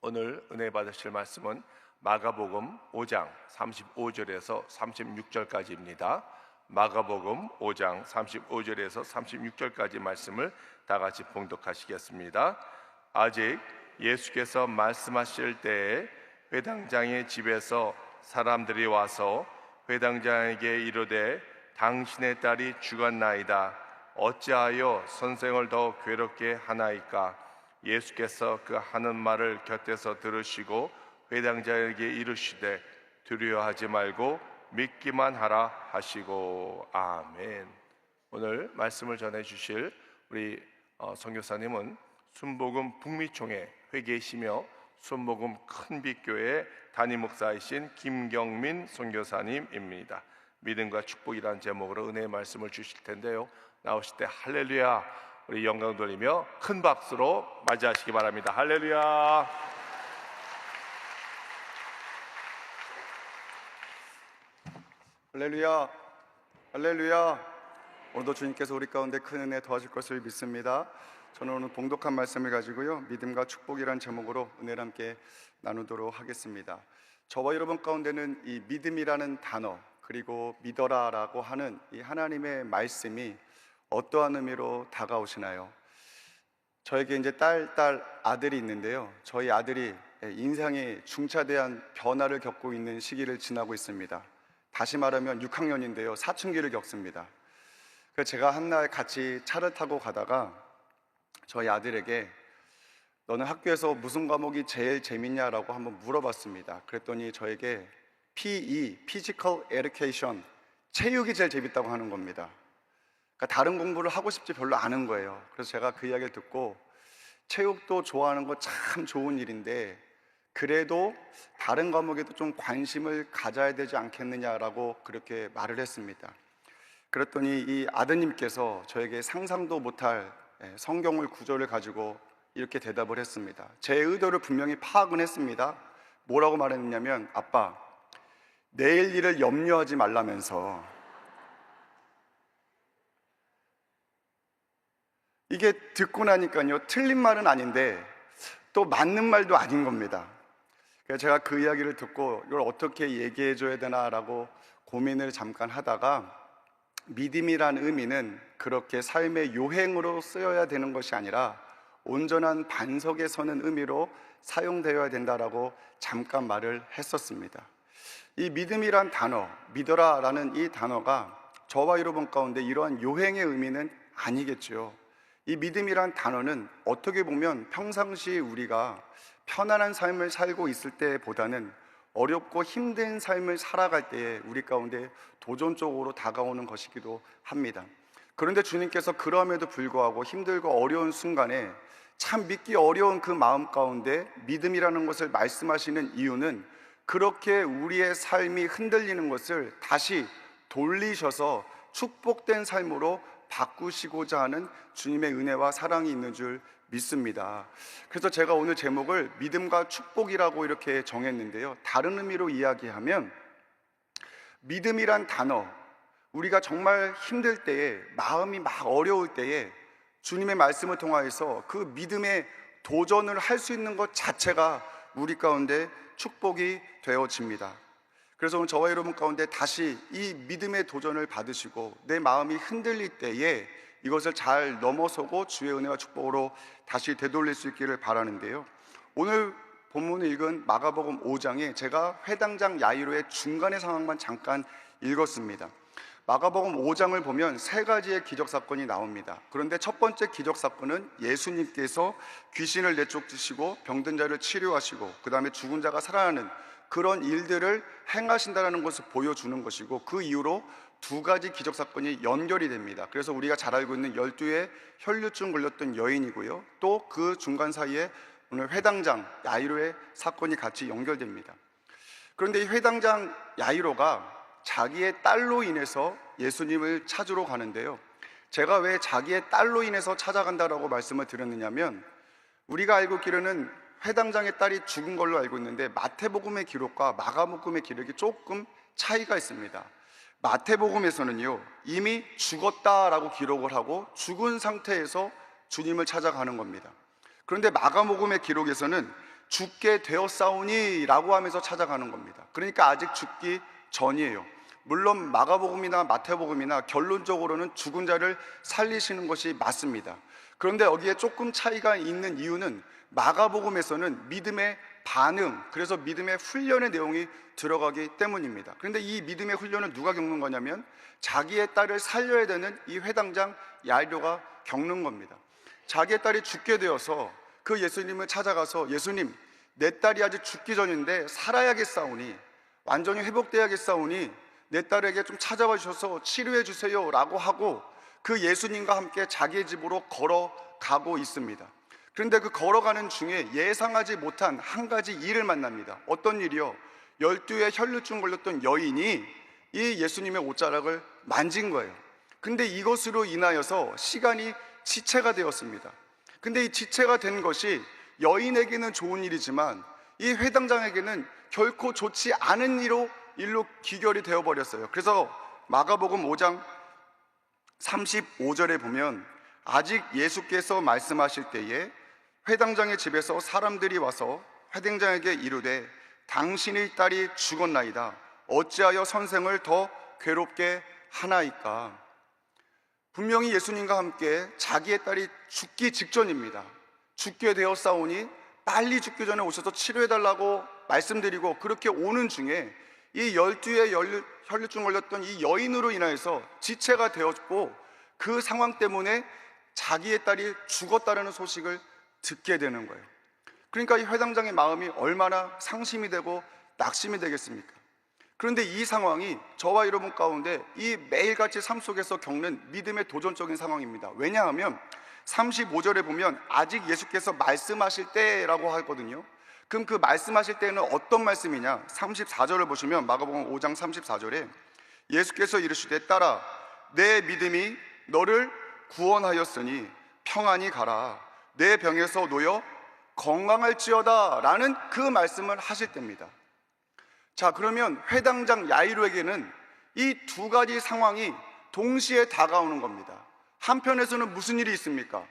오늘 은혜 받으실 말씀은 마가복음 5장 35절에서 36절까지입니다. 마가복음 5장 35절에서 36절까지 말씀을 다 같이 봉독하시겠습니다. 아직 예수께서 말씀하실 때에 회당장의 집에서 사람들이 와서 회당장에게 이르되 당신의 딸이 죽었나이다. 어찌하여 선생을 더 괴롭게 하나이까? 예수께서 그 하는 말을 곁에서 들으시고 회당장에게 이르시되 두려워하지 말고 믿기만 하라 하시고. 아멘. 오늘 말씀을 전해 주실 우리 선교사님은 순복음 북미총회 회계이시며 순복음 큰빛교회 담임 목사이신 김경민 선교사님입니다. 믿음과 축복이라는 제목으로 은혜의 말씀을 주실 텐데요, 나오실 때 할렐루야 우리 영광 돌리며 큰 박수로 맞이하시기 바랍니다. 할렐루야. 할렐루야, 할렐루야. 오늘도 주님께서 우리 가운데 큰 은혜 도와줄 것을 믿습니다. 저는 오늘 봉독한 말씀을 가지고요, 믿음과 축복이란 제목으로 은혜를 함께 나누도록 하겠습니다. 저와 여러분 가운데는 이 믿음이라는 단어, 그리고 믿어라라고 하는 이 하나님의 말씀이 어떠한 의미로 다가오시나요? 저에게 이제 딸 아들이 있는데요, 저희 아들이 인생의 중차대한 변화를 겪고 있는 시기를 지나고 있습니다. 다시 말하면 6학년인데요, 사춘기를 겪습니다. 그래서 제가 한날 같이 차를 타고 가다가 저희 아들에게 너는 학교에서 무슨 과목이 제일 재밌냐라고 한번 물어봤습니다. 그랬더니 저에게 PE, Physical Education, 체육이 제일 재밌다고 하는 겁니다. 그러니까 다른 공부를 하고 싶지 별로 않은 거예요. 그래서 제가 그 이야기를 듣고 체육도 좋아하는 거 참 좋은 일인데 그래도 다른 과목에도 좀 관심을 가져야 되지 않겠느냐라고 그렇게 말을 했습니다. 그랬더니 이 아드님께서 저에게 상상도 못할 성경을 구절을 가지고 이렇게 대답을 했습니다. 제 의도를 분명히 파악은 했습니다. 뭐라고 말했냐면, 아빠, 내일 일을 염려하지 말라면서. 이게 듣고 나니까요, 틀린 말은 아닌데 또 맞는 말도 아닌 겁니다. 그래서 제가 그 이야기를 듣고 이걸 어떻게 얘기해 줘야 되나라고 고민을 잠깐 하다가, 믿음이란 의미는 그렇게 삶의 요행으로 쓰여야 되는 것이 아니라 온전한 반석에 서는 의미로 사용되어야 된다라고 잠깐 말을 했었습니다. 이 믿음이란 단어, 믿어라라는 이 단어가 저와 여러분 가운데 이러한 요행의 의미는 아니겠죠. 이 믿음이란 단어는 어떻게 보면 평상시 우리가 편안한 삶을 살고 있을 때보다는 어렵고 힘든 삶을 살아갈 때에 우리 가운데 도전적으로 다가오는 것이기도 합니다. 그런데 주님께서 그럼에도 불구하고 힘들고 어려운 순간에 참 믿기 어려운 그 마음 가운데 믿음이라는 것을 말씀하시는 이유는, 그렇게 우리의 삶이 흔들리는 것을 다시 돌리셔서 축복된 삶으로 바꾸시고자 하는 주님의 은혜와 사랑이 있는 줄 믿습니다. 그래서 제가 오늘 제목을 믿음과 축복이라고 이렇게 정했는데요, 다른 의미로 이야기하면 믿음이란 단어, 우리가 정말 힘들 때에, 마음이 막 어려울 때에 주님의 말씀을 통하여서 그 믿음의 도전을 할 수 있는 것 자체가 우리 가운데 축복이 되어집니다. 그래서 오늘 저와 여러분 가운데 다시 이 믿음의 도전을 받으시고 내 마음이 흔들릴 때에 이것을 잘 넘어서고 주의 은혜와 축복으로 다시 되돌릴 수 있기를 바라는데요, 오늘 본문을 읽은 마가복음 5장에 제가 회당장 야이로의 중간의 상황만 잠깐 읽었습니다. 마가복음 5장을 보면 세 가지의 기적사건이 나옵니다. 그런데 첫 번째 기적사건은 예수님께서 귀신을 내쫓으시고 병든 자를 치료하시고 그 다음에 죽은 자가 살아나는 그런 일들을 행하신다는 것을 보여주는 것이고, 그 이후로 두 가지 기적사건이 연결이 됩니다. 그래서 우리가 잘 알고 있는 12의 혈류증 걸렸던 여인이고요, 또 그 중간 사이에 오늘 회당장 야이로의 사건이 같이 연결됩니다. 그런데 이 회당장 야이로가 자기의 딸로 인해서 예수님을 찾으러 가는데요, 제가 왜 자기의 딸로 인해서 찾아간다라고 말씀을 드렸느냐면, 우리가 알고 있기로는 회당장의 딸이 죽은 걸로 알고 있는데 마태복음의 기록과 마가복음의 기록이 조금 차이가 있습니다. 마태복음에서는요, 이미 죽었다라고 기록을 하고 죽은 상태에서 주님을 찾아가는 겁니다. 그런데 마가복음의 기록에서는 죽게 되었사오니 라고 하면서 찾아가는 겁니다. 그러니까 아직 죽기 전이에요. 물론 마가복음이나 마태복음이나 결론적으로는 죽은 자를 살리시는 것이 맞습니다. 그런데 여기에 조금 차이가 있는 이유는 마가복음에서는 믿음의 반응, 그래서 믿음의 훈련의 내용이 들어가기 때문입니다. 그런데 이 믿음의 훈련을 누가 겪는 거냐면 자기의 딸을 살려야 되는 이 회당장 야이로가 겪는 겁니다. 자기의 딸이 죽게 되어서 그 예수님을 찾아가서 예수님, 내 딸이 아직 죽기 전인데 살아야겠사오니, 완전히 회복돼야겠사오니 내 딸에게 좀 찾아와 주셔서 치료해 주세요 라고 하고 그 예수님과 함께 자기의 집으로 걸어가고 있습니다. 그런데 그 걸어가는 중에 예상하지 못한 한 가지 일을 만납니다. 어떤 일이요? 12의 혈루증 걸렸던 여인이 이 예수님의 옷자락을 만진 거예요. 근데 이것으로 인하여서 시간이 지체가 되었습니다. 근데 이 지체가 된 것이 여인에게는 좋은 일이지만 이 회당장에게는 결코 좋지 않은 일로 귀결이 되어버렸어요. 그래서 마가복음 5장 35절에 보면 아직 예수께서 말씀하실 때에 회당장의 집에서 사람들이 와서 회당장에게 이르되 당신의 딸이 죽었나이다. 어찌하여 선생을 더 괴롭게 하나이까? 분명히 예수님과 함께 자기의 딸이 죽기 직전입니다. 죽게 되었사오니 빨리 죽기 전에 오셔서 치료해달라고 말씀드리고 그렇게 오는 중에 이 12의 혈루증 걸렸던 이 여인으로 인하여서 지체가 되었고 그 상황 때문에 자기의 딸이 죽었다는 소식을 듣게 되는 거예요. 그러니까 이 회당장의 마음이 얼마나 상심이 되고 낙심이 되겠습니까? 그런데 이 상황이 저와 여러분 가운데 이 매일같이 삶 속에서 겪는 믿음의 도전적인 상황입니다. 왜냐하면 35절에 보면 아직 예수께서 말씀하실 때라고 하거든요. 그럼 그 말씀하실 때는 어떤 말씀이냐? 34절을 보시면 마가복음 5장 34절에 예수께서 이르시되 딸아 내 믿음이 너를 구원하였으니 평안히 가라. 내 병에서 놓여 건강할지어다 라는 그 말씀을 하실 때입니다. 자, 그러면 회당장 야이로에게는 이 두 가지 상황이 동시에 다가오는 겁니다. 한편에서는 무슨 일이 있습니까?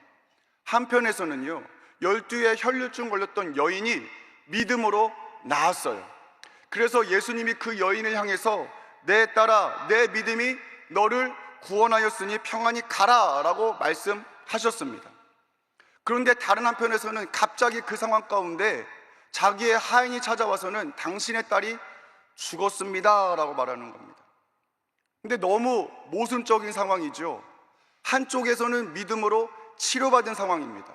한편에서는요 12의 혈루증 걸렸던 여인이 믿음으로 나았어요. 그래서 예수님이 그 여인을 향해서 내 딸아 내 믿음이 너를 구원하였으니 평안히 가라 라고 말씀하셨습니다. 그런데 다른 한편에서는 갑자기 그 상황 가운데 자기의 하인이 찾아와서는 당신의 딸이 죽었습니다 라고 말하는 겁니다. 근데 너무 모순적인 상황이죠. 한쪽에서는 믿음으로 치료받은 상황입니다.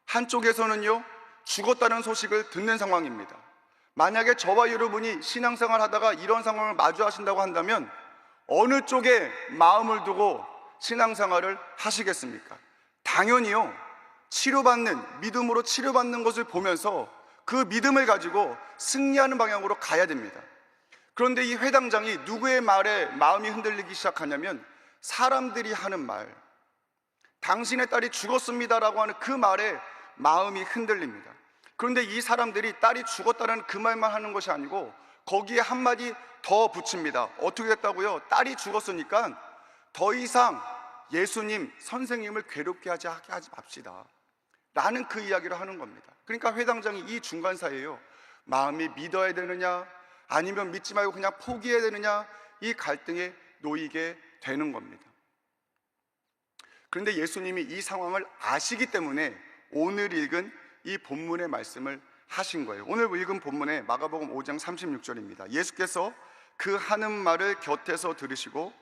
한쪽에서는요 죽었다는 소식을 듣는 상황입니다. 만약에 저와 여러분이 신앙생활 하다가 이런 상황을 마주하신다고 한다면 어느 쪽에 마음을 두고 신앙생활을 하시겠습니까? 당연히요 치료받는, 믿음으로 치료받는 것을 보면서 그 믿음을 가지고 승리하는 방향으로 가야 됩니다. 그런데 이 회당장이 누구의 말에 마음이 흔들리기 시작하냐면 사람들이 하는 말, 당신의 딸이 죽었습니다라고 하는 그 말에 마음이 흔들립니다. 그런데 이 사람들이 딸이 죽었다는 그 말만 하는 것이 아니고 거기에 한마디 더 붙입니다. 어떻게 됐다고요? 딸이 죽었으니까 더 이상 예수님, 선생님을 괴롭게 하지 맙시다 라는 그 이야기를 하는 겁니다. 그러니까 회당장이 이 중간 사이에요 마음이 믿어야 되느냐 아니면 믿지 말고 그냥 포기해야 되느냐 이 갈등에 놓이게 되는 겁니다. 그런데 예수님이 이 상황을 아시기 때문에 오늘 읽은 이 본문의 말씀을 하신 거예요. 오늘 읽은 본문에 마가복음 5장 36절입니다. 예수께서 그 하는 말을 곁에서 들으시고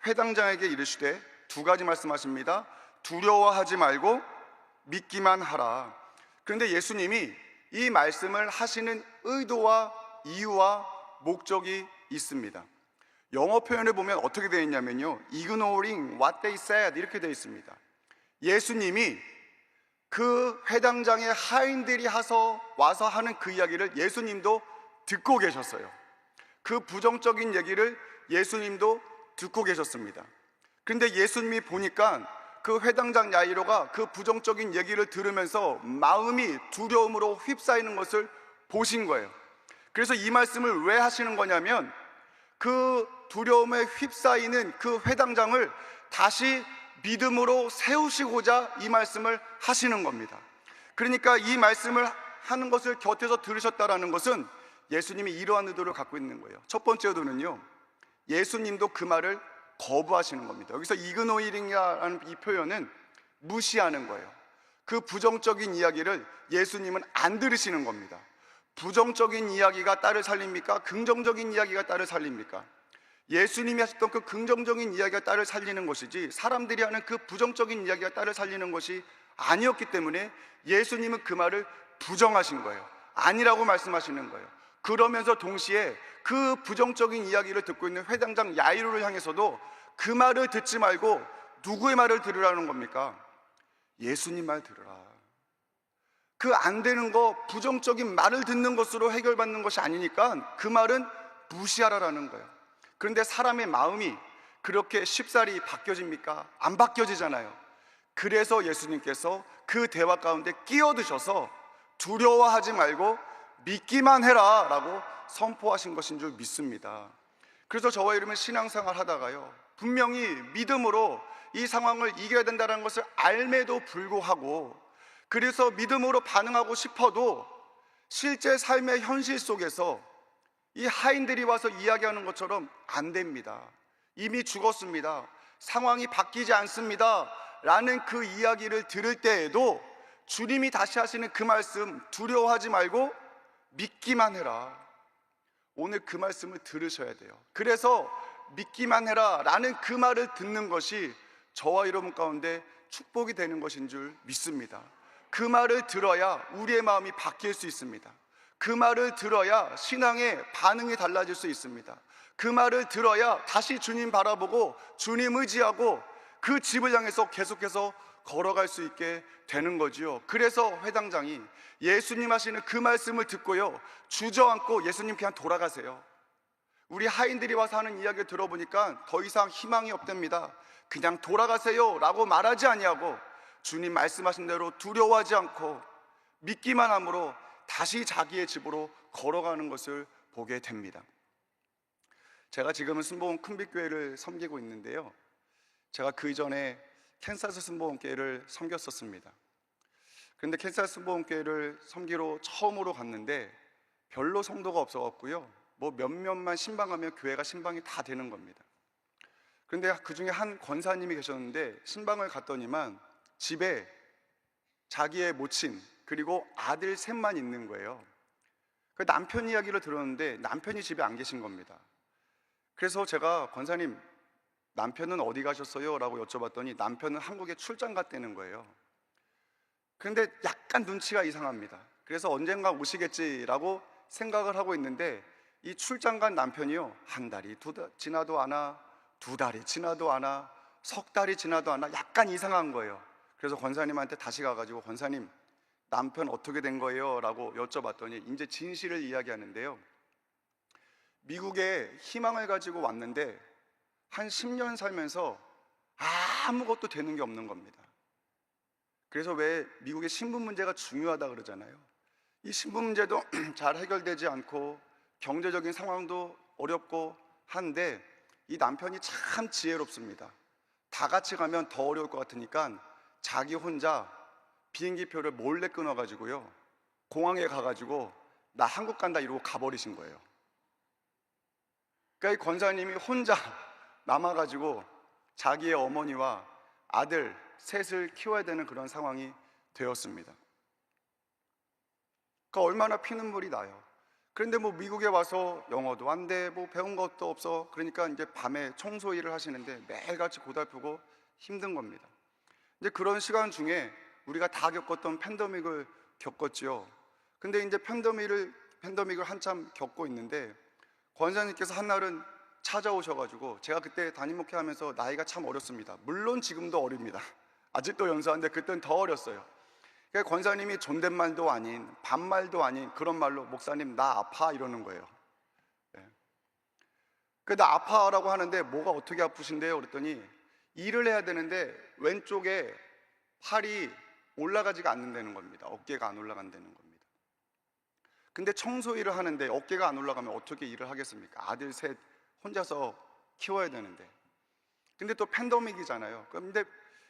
회당장에게 이르시되 두 가지 말씀하십니다. 두려워하지 말고 믿기만 하라. 그런데 예수님이 이 말씀을 하시는 의도와 이유와 목적이 있습니다. 영어 표현을 보면 어떻게 되어 있냐면요 Ignoring what they said 이렇게 되어 있습니다. 예수님이 그 회당장의 하인들이 와서 하는 그 이야기를 예수님도 듣고 계셨어요. 그 부정적인 얘기를 예수님도 듣고 계셨습니다. 그런데 예수님이 보니까 그 회당장 야이로가 그 부정적인 얘기를 들으면서 마음이 두려움으로 휩싸이는 것을 보신 거예요. 그래서 이 말씀을 왜 하시는 거냐면 그 두려움에 휩싸이는 그 회당장을 다시 믿음으로 세우시고자 이 말씀을 하시는 겁니다. 그러니까 이 말씀을 하는 것을 곁에서 들으셨다라는 것은 예수님이 이러한 의도를 갖고 있는 거예요. 첫 번째 의도는요, 예수님도 그 말을 거부하시는 겁니다. 여기서 이그노이링이라는 이 표현은 무시하는 거예요. 그 부정적인 이야기를 예수님은 안 들으시는 겁니다. 부정적인 이야기가 딸을 살립니까? 긍정적인 이야기가 딸을 살립니까? 예수님이 하셨던 그 긍정적인 이야기가 딸을 살리는 것이지, 사람들이 하는 그 부정적인 이야기가 딸을 살리는 것이 아니었기 때문에 예수님은 그 말을 부정하신 거예요. 아니라고 말씀하시는 거예요. 그러면서 동시에 그 부정적인 이야기를 듣고 있는 회당장 야이로를 향해서도 그 말을 듣지 말고 누구의 말을 들으라는 겁니까? 예수님 말 들으라. 그 안 되는 거, 부정적인 말을 듣는 것으로 해결받는 것이 아니니까 그 말은 무시하라라는 거예요. 그런데 사람의 마음이 그렇게 쉽사리 바뀌어집니까? 안 바뀌어지잖아요. 그래서 예수님께서 그 대화 가운데 끼어드셔서 두려워하지 말고 믿기만 해라 라고 선포하신 것인 줄 믿습니다. 그래서 저와 여러분 신앙생활 하다가요, 분명히 믿음으로 이 상황을 이겨야 된다는 것을 알매도 불구하고, 그래서 믿음으로 반응하고 싶어도 실제 삶의 현실 속에서 이 하인들이 와서 이야기하는 것처럼 안 됩니다. 이미 죽었습니다. 상황이 바뀌지 않습니다 라는 그 이야기를 들을 때에도 주님이 다시 하시는 그 말씀, 두려워하지 말고 믿기만 해라. 오늘 그 말씀을 들으셔야 돼요. 그래서 믿기만 해라 라는 그 말을 듣는 것이 저와 여러분 가운데 축복이 되는 것인 줄 믿습니다. 그 말을 들어야 우리의 마음이 바뀔 수 있습니다. 그 말을 들어야 신앙의 반응이 달라질 수 있습니다. 그 말을 들어야 다시 주님 바라보고 주님 의지하고 그 집을 향해서 계속해서 걸어갈 수 있게 되는 거지요. 그래서 회당장이 예수님 하시는 그 말씀을 듣고요, 주저앉고 예수님 그냥 돌아가세요. 우리 하인들이 와서 하는 이야기를 들어보니까 더 이상 희망이 없답니다. 그냥 돌아가세요 라고 말하지 아니하고 주님 말씀하신 대로 두려워하지 않고 믿기만 함으로 다시 자기의 집으로 걸어가는 것을 보게 됩니다. 제가 지금은 순복음 큰빛교회를 섬기고 있는데요, 제가 그 이전에 캔사스 순복음교회를 섬겼었습니다. 그런데 캔사스 순복음교회를 섬기러 처음으로 갔는데 별로 성도가 없어갖고요, 뭐 몇몇만 신방하면 교회가 신방이 다 되는 겁니다. 그런데 그 중에 한 권사님이 계셨는데 신방을 갔더니만 집에 자기의 모친 그리고 아들 셋만 있는 거예요. 그 남편 이야기를 들었는데 남편이 집에 안 계신 겁니다. 그래서 제가 권사님, 남편은 어디 가셨어요? 라고 여쭤봤더니 남편은 한국에 출장 갔다는 거예요. 그런데 약간 눈치가 이상합니다. 그래서 언젠가 오시겠지라고 생각을 하고 있는데 이 출장 간 남편이요, 한 달이 지나도 않아, 두 달이 지나도 않아, 석 달이 지나도 않아, 약간 이상한 거예요. 그래서 권사님한테 다시 가가지고 권사님, 남편 어떻게 된 거예요? 라고 여쭤봤더니 이제 진실을 이야기하는데요, 미국에 희망을 가지고 왔는데 한 10년 살면서 아무것도 되는 게 없는 겁니다. 그래서 왜 미국의 신분 문제가 중요하다 그러잖아요. 이 신분 문제도 잘 해결되지 않고 경제적인 상황도 어렵고 한데 이 남편이 참 지혜롭습니다. 다 같이 가면 더 어려울 것 같으니까 자기 혼자 비행기표를 몰래 끊어가지고요, 공항에 가가지고 나 한국 간다 이러고 가버리신 거예요. 그러니까 이 권사님이 혼자 남아가지고 자기의 어머니와 아들 셋을 키워야 되는 그런 상황이 되었습니다. 그러니까 얼마나 피눈물이 나요. 그런데 뭐 미국에 와서 영어도 안 돼, 뭐 배운 것도 없어. 그러니까 이제 밤에 청소 일을 하시는데 매일같이 고달프고 힘든 겁니다. 이제 그런 시간 중에 우리가 다 겪었던 팬데믹을 겪었죠. 근데 이제 팬데믹을 한참 겪고 있는데 권사님께서 한날은 찾아오셔가지고, 제가 그때 담임 목회하면서 나이가 참 어렸습니다. 물론 지금도 어립니다. 아직도 연소한데 그때는 더 어렸어요. 그러니까 권사님이 존댓말도 아닌 반말도 아닌 그런 말로 목사님 나 아파 이러는 거예요. 나 아파라고 하는데 뭐가 어떻게 아프신데요? 그랬더니 일을 해야 되는데 왼쪽에 팔이 올라가지가 않는다는 겁니다. 어깨가 안 올라간다는 겁니다. 근데 청소 일을 하는데 어깨가 안 올라가면 어떻게 일을 하겠습니까? 아들 셋 혼자서 키워야 되는데. 근데 또 팬데믹이잖아요. 그런데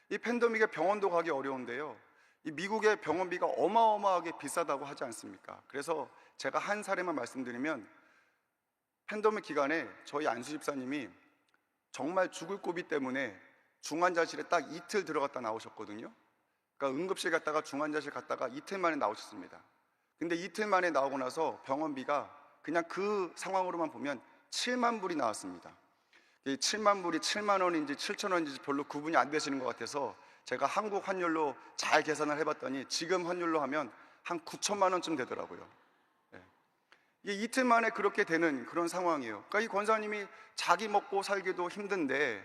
이 팬데믹에 병원도 가기 어려운데요, 이 미국의 병원비가 어마어마하게 비싸다고 하지 않습니까? 그래서 제가 한 사례만 말씀드리면, 팬데믹 기간에 저희 안수 집사님이 정말 죽을 고비 때문에 중환자실에 딱 이틀 들어갔다 나오셨거든요. 그러니까 응급실 갔다가 중환자실 갔다가 이틀 만에 나오셨습니다. 근데 이틀 만에 나오고 나서 병원비가 그냥 그 상황으로만 보면 7만 불이 나왔습니다. 이 7만 불이 7만 원인지 7천 원인지 별로 구분이 안 되시는 것 같아서 제가 한국 환율로 잘 계산을 해봤더니 지금 환율로 하면 한 9천만 원쯤 되더라고요. 예. 이게 이틀 만에 그렇게 되는 그런 상황이에요. 그러니까 이 권사님이 자기 먹고 살기도 힘든데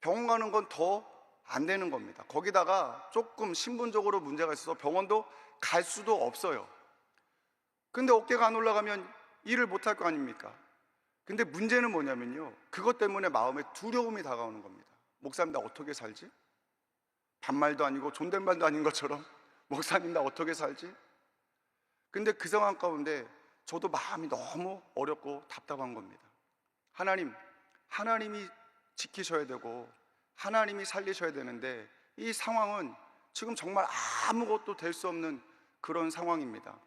병원 가는 건 더 안 되는 겁니다. 거기다가 조금 신분적으로 문제가 있어서 병원도 갈 수도 없어요. 근데 어깨가 안 올라가면 일을 못 할 거 아닙니까? 근데 문제는 뭐냐면요, 그것 때문에 마음에 두려움이 다가오는 겁니다. 목사님 나 어떻게 살지? 반말도 아니고 존댓말도 아닌 것처럼 목사님 나 어떻게 살지? 근데 그 상황 가운데 저도 마음이 너무 어렵고 답답한 겁니다. 하나님이 지키셔야 되고 하나님이 살리셔야 되는데 이 상황은 지금 정말 아무것도 될 수 없는 그런 상황입니다.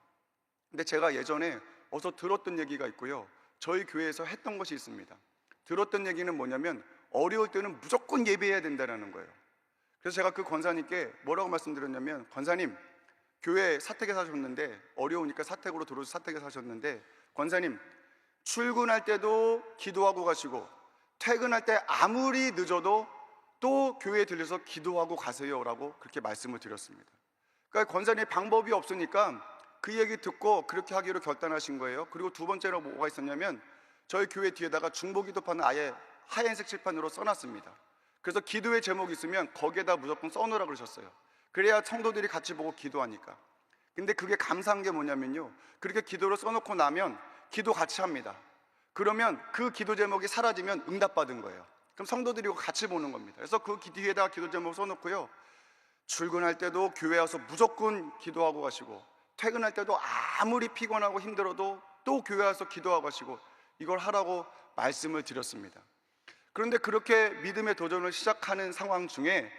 근데 제가 예전에 어디서 들었던 얘기가 있고요, 저희 교회에서 했던 것이 있습니다. 들었던 얘기는 뭐냐면 어려울 때는 무조건 예배해야 된다는 거예요. 그래서 제가 그 권사님께 뭐라고 말씀드렸냐면, 권사님 교회 사택에 사셨는데 어려우니까 사택으로 들어오셔서 사택에 사셨는데, 권사님 출근할 때도 기도하고 가시고 퇴근할 때 아무리 늦어도 또 교회에 들려서 기도하고 가세요라고 그렇게 말씀을 드렸습니다. 그러니까 권사님의 방법이 없으니까 그 얘기 듣고 그렇게 하기로 결단하신 거예요. 그리고 두 번째로 뭐가 있었냐면, 저희 교회 뒤에다가 중보기도판을 아예 하얀색 칠판으로 써놨습니다. 그래서 기도의 제목이 있으면 거기에다 무조건 써놓으라 그러셨어요. 그래야 성도들이 같이 보고 기도하니까. 근데 그게 감사한 게 뭐냐면요, 그렇게 기도를 써놓고 나면 기도 같이 합니다. 그러면 그 기도 제목이 사라지면 응답받은 거예요. 그럼 성도들이 같이 보는 겁니다. 그래서 그 뒤에다가 기도 제목 써놓고요, 출근할 때도 교회 와서 무조건 기도하고 가시고 퇴근할 때도 아무리 피곤하고 힘들어도 또 교회 와서 기도하고 가시고, 이걸 하라고 말씀을 드렸습니다. 그런데 그렇게 믿음의 도전을 시작하는 상황 중에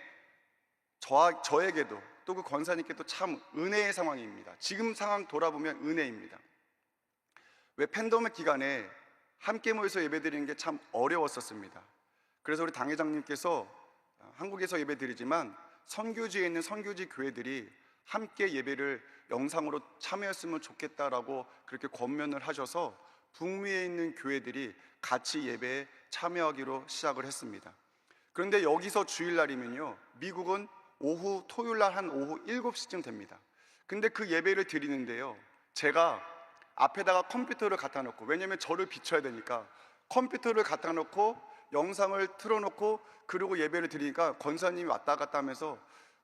저에게도 또 그 권사님께도 참 은혜의 상황입니다. 지금 상황 돌아보면 은혜입니다. 왜 팬데믹 기간에 함께 모여서 예배드리는 게 참 어려웠었습니다. 그래서 우리 당회장님께서 한국에서 예배드리지만 선교지에 있는 선교지 교회들이 함께 예배를 영상으로 참여했으면 좋겠다라고 그렇게 권면을 하셔서 북미에 있는 교회들이 같이 예배에 참여하기로 시작을 했습니다. 그런데 여기서 주일날이면요, 미국은 오후 토요일날 한 오후 7시쯤 됩니다. 근데 그 예배를 드리는데요, 제가 앞에다가 컴퓨터를 갖다 놓고, 왜냐면 저를 비춰야 되니까 컴퓨터를 갖다 놓고 영상을 틀어놓고 그리고 예배를 드리니까 권사님이 왔다 갔다 하면서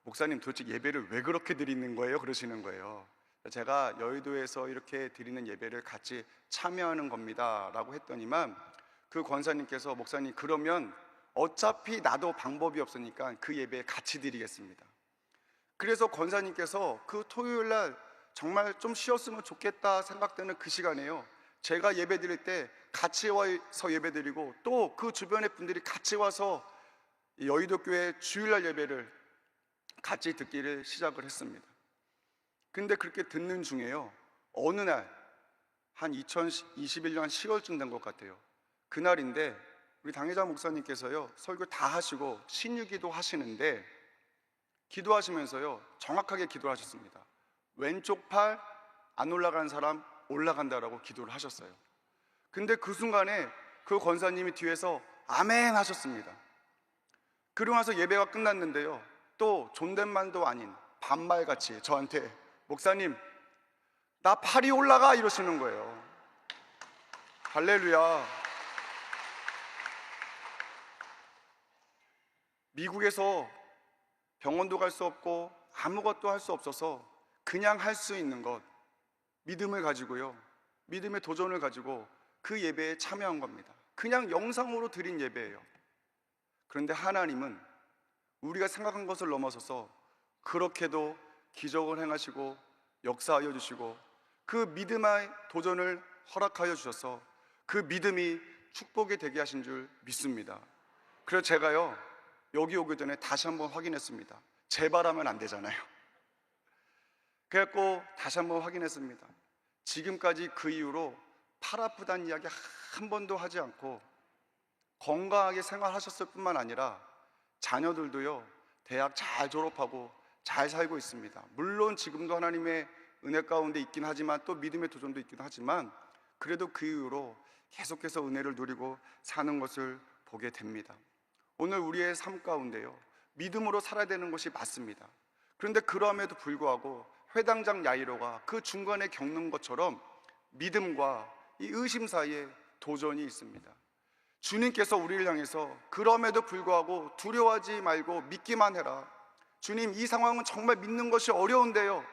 목사님 도대체 예배를 왜 그렇게 드리는 거예요? 그러시는 거예요. 제가 여의도에서 이렇게 드리는 예배를 같이 참여하는 겁니다 라고 했더니만, 그 권사님께서 목사님 그러면 어차피 나도 방법이 없으니까 그 예배에 같이 드리겠습니다. 그래서 권사님께서 그 토요일날 정말 좀 쉬었으면 좋겠다 생각되는 그 시간에요, 제가 예배 드릴 때 같이 와서 예배 드리고 또 그 주변의 분들이 같이 와서 여의도 교회 주일날 예배를 같이 듣기를 시작을 했습니다. 근데 그렇게 듣는 중에요, 어느 날 한 2021년 10월쯤 된 것 같아요. 그날인데 우리 당회장 목사님께서요 설교 다 하시고 신유기도 하시는데 기도하시면서요 정확하게 기도를 하셨습니다. 왼쪽 팔 안 올라가는 사람 올라간다라고 기도를 하셨어요. 근데 그 순간에 그 권사님이 뒤에서 아멘 하셨습니다. 그러고 나서 예배가 끝났는데요, 또 존댓말도 아닌 반말같이 저한테 목사님 나 팔이 올라가 이러시는 거예요. 할렐루야. 미국에서 병원도 갈 수 없고 아무것도 할 수 없어서 그냥 할 수 있는 것, 믿음을 가지고요, 믿음의 도전을 가지고 그 예배에 참여한 겁니다. 그냥 영상으로 드린 예배예요. 그런데 하나님은 우리가 생각한 것을 넘어서서 그렇게도 기적을 행하시고 역사하여 주시고 그 믿음의 도전을 허락하여 주셔서 그 믿음이 축복이 되게 하신 줄 믿습니다. 그래서 제가요 여기 오기 전에 다시 한번 확인했습니다. 제발 하면 안 되잖아요. 그래갖고 다시 한번 확인했습니다. 지금까지 그 이후로 팔 아프다는 이야기 한 번도 하지 않고 건강하게 생활하셨을 뿐만 아니라 자녀들도요, 대학 잘 졸업하고 잘 살고 있습니다. 물론 지금도 하나님의 은혜 가운데 있긴 하지만 또 믿음의 도전도 있긴 하지만 그래도 그 이후로 계속해서 은혜를 누리고 사는 것을 보게 됩니다. 오늘 우리의 삶 가운데요, 믿음으로 살아야 되는 것이 맞습니다. 그런데 그럼에도 불구하고 회당장 야이로가 그 중간에 겪는 것처럼 믿음과 이 의심 사이에 도전이 있습니다. 주님께서 우리를 향해서 그럼에도 불구하고 두려워하지 말고 믿기만 해라. 주님, 이 상황은 정말 믿는 것이 어려운데요,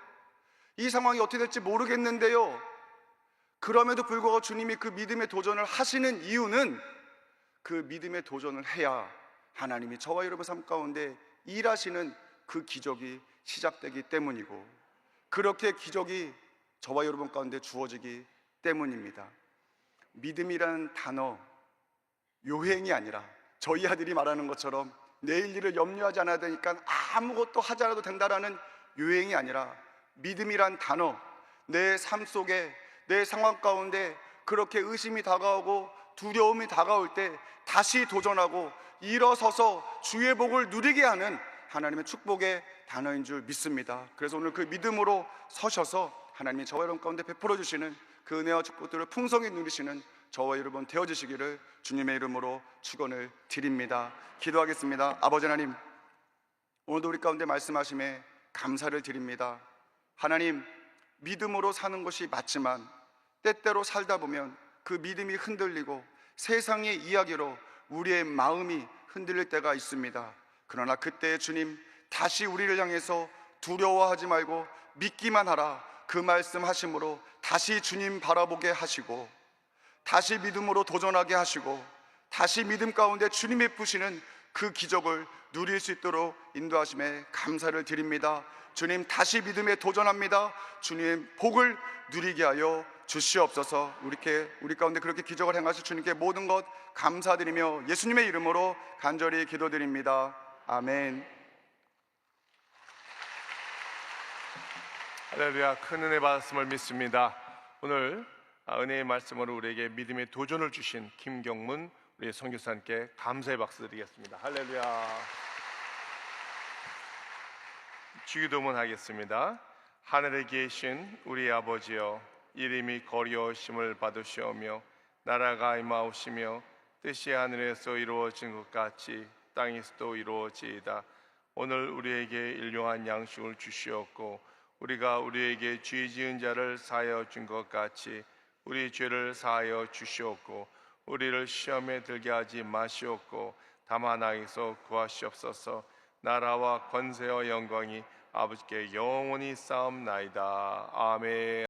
이 상황이 어떻게 될지 모르겠는데요, 그럼에도 불구하고 주님이 그 믿음의 도전을 하시는 이유는 그 믿음의 도전을 해야 하나님이 저와 여러분 삶 가운데 일하시는 그 기적이 시작되기 때문이고, 그렇게 기적이 저와 여러분 가운데 주어지기 때문입니다. 믿음이라는 단어, 요행이 아니라 저희 아들이 말하는 것처럼 내일 일을 염려하지 않아야 되니까 아무것도 하지 않아도 된다라는 요행이 아니라, 믿음이란 단어, 내 삶 속에 내 상황 가운데 그렇게 의심이 다가오고 두려움이 다가올 때 다시 도전하고 일어서서 주의 복을 누리게 하는 하나님의 축복의 단어인 줄 믿습니다. 그래서 오늘 그 믿음으로 서셔서 하나님이 저와 여러분 가운데 베풀어 주시는 그 은혜와 축복들을 풍성히 누리시는 저와 여러분 되어주시기를 주님의 이름으로 축원을 드립니다. 기도하겠습니다. 아버지 하나님, 오늘도 우리 가운데 말씀하심에 감사를 드립니다. 하나님, 믿음으로 사는 것이 맞지만 때때로 살다 보면 그 믿음이 흔들리고 세상의 이야기로 우리의 마음이 흔들릴 때가 있습니다. 그러나 그때 주님, 다시 우리를 향해서 두려워하지 말고 믿기만 하라, 그 말씀하심으로 다시 주님 바라보게 하시고 다시 믿음으로 도전하게 하시고 다시 믿음 가운데 주님이 푸시는 그 기적을 누릴 수 있도록 인도하심에 감사를 드립니다. 주님, 다시 믿음에 도전합니다. 주님, 복을 누리게 하여 주시옵소서. 우리 가운데 그렇게 기적을 행하실 주님께 모든 것 감사드리며 예수님의 이름으로 간절히 기도드립니다. 아멘. 할렐루야. 큰 은혜 받았음을 믿습니다. 오늘 은혜의 말씀으로 우리에게 믿음의 도전을 주신 김경문 우리 선교사님께 감사의 박수 드리겠습니다. 할렐루야. 주기도문 하겠습니다. 하늘에 계신 우리 아버지여, 이름이 거리어심을 받으시오며 나라가 임하오시며 뜻이 하늘에서 이루어진 것 같이 땅에서도 이루어지이다. 오늘 우리에게 일용할 양식을 주시옵고 우리가 우리에게 죄 지은 자를 사하여 준 것 같이 우리 죄를 사하여 주시옵고 우리를 시험에 들게 하지 마시옵고 다만 악에서 구하시옵소서. 나라와 권세와 영광이 아버지께 영원히 쌓옵나이다. 아멘.